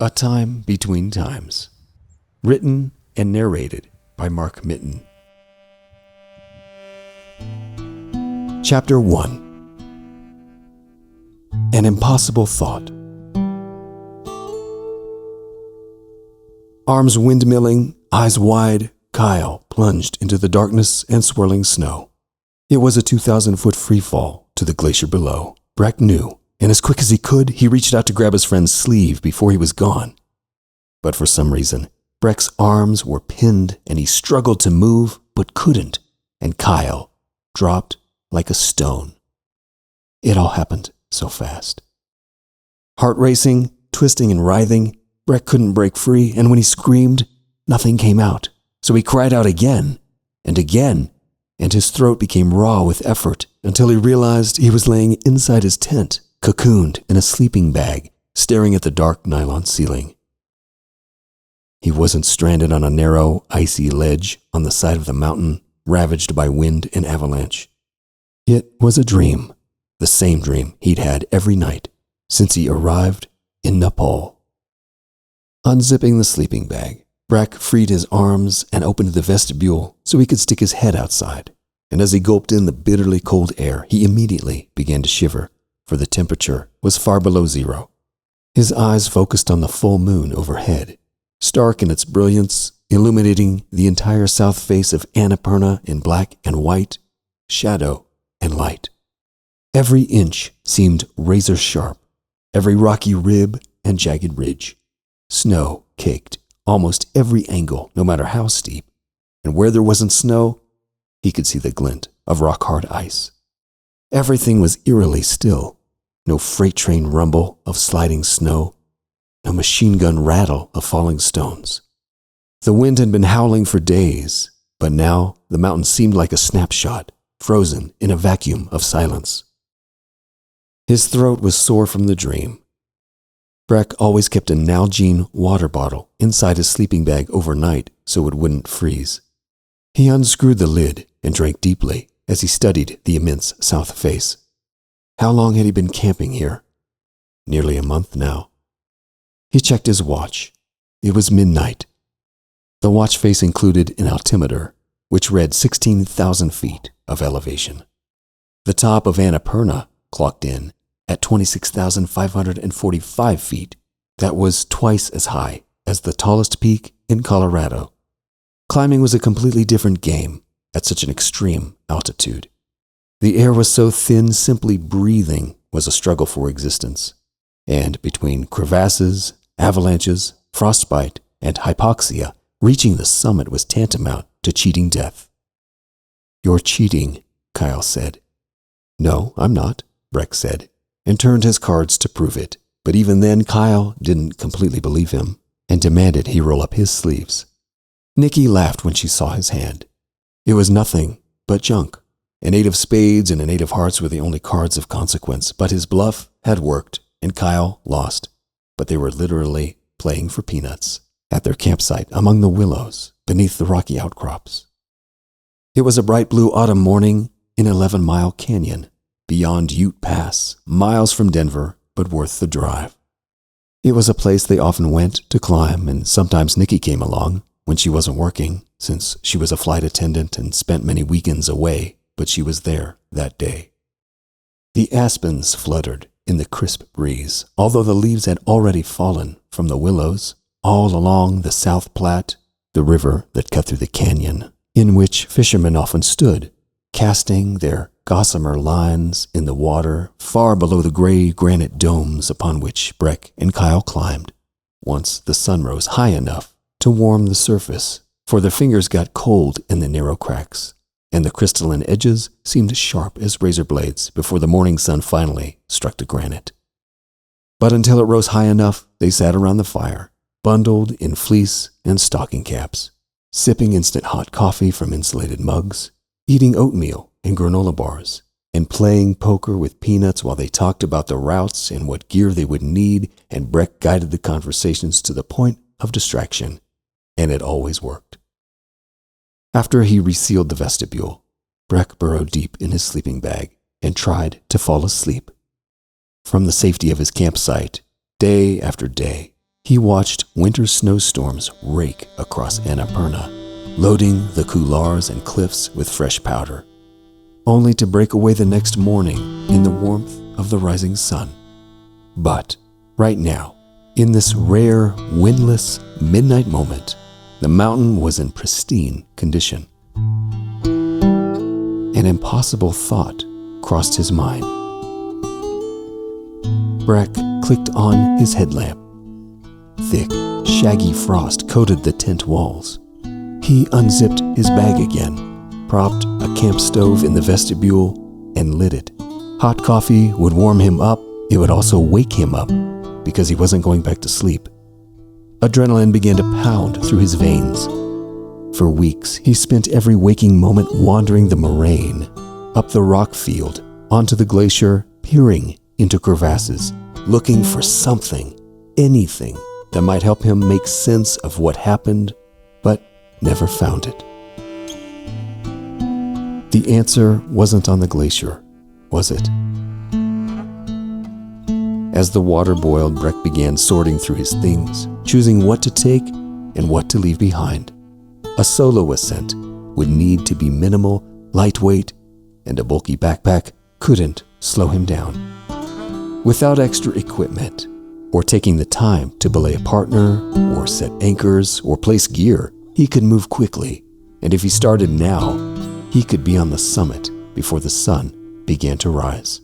A Time Between Times. Written and narrated by Mark Mitten. Chapter 1. An Impossible Thought. Arms windmilling, eyes wide, Kyle plunged into the darkness and swirling snow. It was a 2,000-foot free fall to the glacier below. Breck knew, and as quick as he could, he reached out to grab his friend's sleeve before he was gone. But for some reason, Breck's arms were pinned and he struggled to move but couldn't, and Kyle dropped like a stone. It all happened so fast. Heart racing, twisting and writhing, Breck couldn't break free, and when he screamed, nothing came out. So he cried out again, and his throat became raw with effort until he realized he was laying inside his tent, cocooned in a sleeping bag, staring at the dark nylon ceiling. He wasn't stranded on a narrow, icy ledge on the side of the mountain, ravaged by wind and avalanche. It was a dream, the same dream he'd had every night since he arrived in Nepal. Unzipping the sleeping bag, Breck freed his arms and opened the vestibule so he could stick his head outside. And as he gulped in the bitterly cold air, he immediately began to shiver, for the temperature was far below zero. His eyes focused on the full moon overhead, stark in its brilliance, illuminating the entire south face of Annapurna in black and white, shadow and light. Every inch seemed razor sharp, every rocky rib and jagged ridge. Snow caked almost every angle, no matter how steep, and where there wasn't snow, he could see the glint of rock-hard ice. Everything was eerily still. No freight train rumble of sliding snow, no machine gun rattle of falling stones. The wind had been howling for days, but now the mountain seemed like a snapshot, frozen in a vacuum of silence. His throat was sore from the dream. Breck always kept a Nalgene water bottle inside his sleeping bag overnight so it wouldn't freeze. He unscrewed the lid and drank deeply as he studied the immense south face. How long had he been camping here? Nearly a month now. He checked his watch. It was midnight. The watch face included an altimeter, which read 16,000 feet of elevation. The top of Annapurna clocked in at 26,545 feet. That was twice as high as the tallest peak in Colorado. Climbing was a completely different game at such an extreme altitude. The air was so thin, simply breathing was a struggle for existence. And between crevasses, avalanches, frostbite, and hypoxia, reaching the summit was tantamount to cheating death. "You're cheating," Kyle said. "No, I'm not," Breck said, and turned his cards to prove it. But even then, Kyle didn't completely believe him and demanded he roll up his sleeves. Nikki laughed when she saw his hand. It was nothing but junk. An 8 of spades and an 8 of hearts were the only cards of consequence, but his bluff had worked, and Kyle lost. But they were literally playing for peanuts at their campsite among the willows beneath the rocky outcrops. It was a bright blue autumn morning in 11-Mile Canyon, beyond Ute Pass, miles from Denver, but worth the drive. It was a place they often went to climb, and sometimes Nikki came along when she wasn't working, since she was a flight attendant and spent many weekends away, but she was there that day. The aspens fluttered in the crisp breeze, although the leaves had already fallen from the willows all along the South Platte, the river that cut through the canyon, in which fishermen often stood, casting their gossamer lines in the water far below the gray granite domes upon which Breck and Kyle climbed, once the sun rose high enough to warm the surface, for their fingers got cold in the narrow cracks, and the crystalline edges seemed sharp as razor blades before the morning sun finally struck the granite. But until it rose high enough, they sat around the fire, bundled in fleece and stocking caps, sipping instant hot coffee from insulated mugs, eating oatmeal and granola bars, and playing poker with peanuts while they talked about the routes and what gear they would need, and Breck guided the conversations to the point of distraction, and it always worked. After he resealed the vestibule, Breck burrowed deep in his sleeping bag and tried to fall asleep. From the safety of his campsite, day after day, he watched winter snowstorms rake across Annapurna, loading the couloirs and cliffs with fresh powder, only to break away the next morning in the warmth of the rising sun. But right now, in this rare, windless midnight moment, the mountain was in pristine condition. An impossible thought crossed his mind. Breck clicked on his headlamp. Thick, shaggy frost coated the tent walls. He unzipped his bag again, propped a camp stove in the vestibule, and lit it. Hot coffee would warm him up. It would also wake him up, because he wasn't going back to sleep. Adrenaline began to pound through his veins. For weeks, he spent every waking moment wandering the moraine, up the rock field, onto the glacier, peering into crevasses, looking for something, anything, that might help him make sense of what happened, but never found it. The answer wasn't on the glacier, was it? As the water boiled, Breck began sorting through his things, choosing what to take and what to leave behind. A solo ascent would need to be minimal, lightweight, and a bulky backpack couldn't slow him down. Without extra equipment, or taking the time to belay a partner, or set anchors, or place gear, he could move quickly, and if he started now, he could be on the summit before the sun began to rise.